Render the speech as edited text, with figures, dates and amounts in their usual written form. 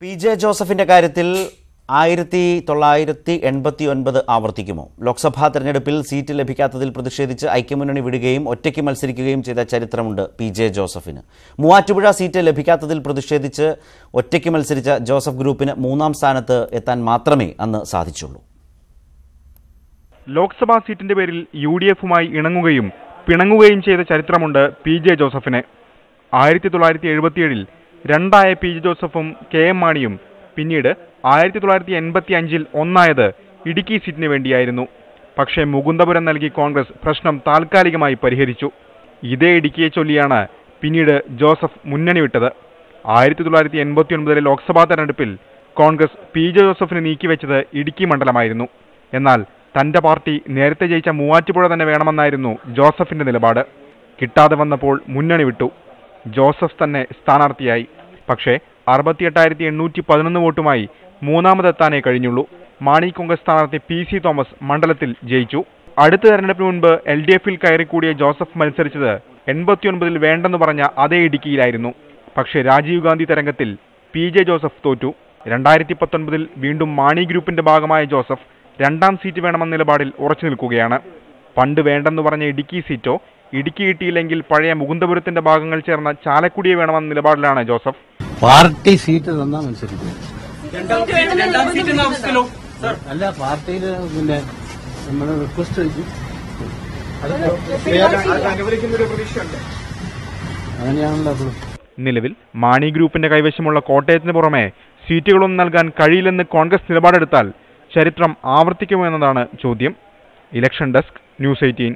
PJ ജോസഫിന്റെ കാര്യത്തിൽ 1989 ആവർത്തിക്കുമോ? ലോക്സഭാ തെരഞ്ഞെടുപ്പിൽ സീറ്റ് ലഭിക്കാത്തതിൽ പ്രതിഷേധിച്ച് ഐക്യമുന്നണി വിടുകയും ഒറ്റയ്ക്ക് മത്സരിക്കുകയും ചെയ്ത ചരിത്രമുണ്ട് PJ ജോസഫിന്. മൂവാറ്റുപുഴ സീറ്റ് ലഭിക്കാത്തതിൽ പ്രതിഷേധിച്ച് ഒറ്റയ്ക്ക് മത്സരിച്ച ജോസഫ് ഗ്രൂപ്പിന് മൂന്നാം സ്ഥാനത്ത് എത്താൻ മാത്രമേ അന്ന് സാധിച്ചുള്ളൂ. ലോക്സഭാ സീറ്റിന്റെ പേരിൽ UDFുമായി ഇണങ്ങുകയും പിണങ്ങുകയും ചെയ്ത ചരിത്രമുണ്ട് PJ ജോസഫിന്. 1977 രണ്ടായ PJ ജോസഫും KM മാണിയും പിന്നീട് 1985 ഒന്നായത് ഇടുക്കി സീറ്റിന് വേണ്ടിയായിരുന്നു. പക്ഷേ മുകുന്ദപുരം നൽകി കോൺഗ്രസ് പ്രശ്നം താൽക്കാലികമായി പരിഹരിച്ചു. ഇതേ ഇടുക്കിയെ ചൊല്ലിയാണ് പിന്നീട് ജോസഫ് മുന്നണി വിട്ടത്. 1989 ലോക്സഭാ തെരഞ്ഞെടുപ്പിൽ കോൺഗ്രസ് PJ ജോസഫിന് നീക്കിവെച്ചത് ഇടുക്കി മണ്ഡലമായിരുന്നു. എന്നാൽ തന്റെ പാർട്ടി നേരത്തെ ജയിച്ച മൂവാറ്റുപുഴ തന്നെ വേണമെന്നായിരുന്നു ജോസഫിന്റെ നിലപാട്. കിട്ടാതെ വന്നപ്പോൾ മുന്നണി വിട്ടു. ജോസഫ് തന്നെ സ്ഥാനാർത്ഥിയായി. പക്ഷേ 68,811 വോട്ടുമായി മൂന്നാമതെത്താനേ കഴിഞ്ഞുള്ളൂ. മാണി കോൺഗ്രസ് സ്ഥാനാർത്ഥി PC തോമസ് മണ്ഡലത്തിൽ ജയിച്ചു. അടുത്ത തെരഞ്ഞെടുപ്പിന് മുൻപ് LDFിൽ കയറിക്കൂടിയ ജോസഫ് മത്സരിച്ചത് 89 വേണ്ടെന്ന് പറഞ്ഞ അതേ ഇടുക്കിയിലായിരുന്നു. പക്ഷേ രാജീവ് ഗാന്ധി തരംഗത്തിൽ PJ ജോസഫ് തോറ്റു. 2019 വീണ്ടും മാണി ഗ്രൂപ്പിന്റെ ഭാഗമായ ജോസഫ് രണ്ടാം സീറ്റ് വേണമെന്ന നിലപാടിൽ ഉറച്ചു നിൽക്കുകയാണ്. പണ്ട് വേണ്ടെന്ന് പറഞ്ഞ ഇടുക്കി സീറ്റോ ഇടുക്കി കിട്ടിയില്ലെങ്കിൽ പഴയ മുകുന്ദപുരത്തിന്റെ ഭാഗങ്ങൾ ചേർന്ന ചാലക്കുടിയെ വേണമെന്ന നിലപാടിലാണ് ജോസഫ്. പാർട്ടി സീറ്റ് തന്നാ മത്സരിക്കും. അല്ല, പാർട്ടിയിൽ പിന്നെ നമ്മൾ റിക്വസ്റ്റ് ചെയ്തു, അങ്ങനെയാണല്ലോ. നിലവിൽ മാണി ഗ്രൂപ്പിന്റെ കൈവശമുള്ള കോട്ടയത്തിന് പുറമെ സീറ്റുകളൊന്നും നൽകാൻ കഴിയില്ലെന്ന് കോൺഗ്രസ് നിലപാടെടുത്താൽ ചരിത്രം ആവർത്തിക്കുമോ എന്നതാണ് ചോദ്യം. Election desk, News 18.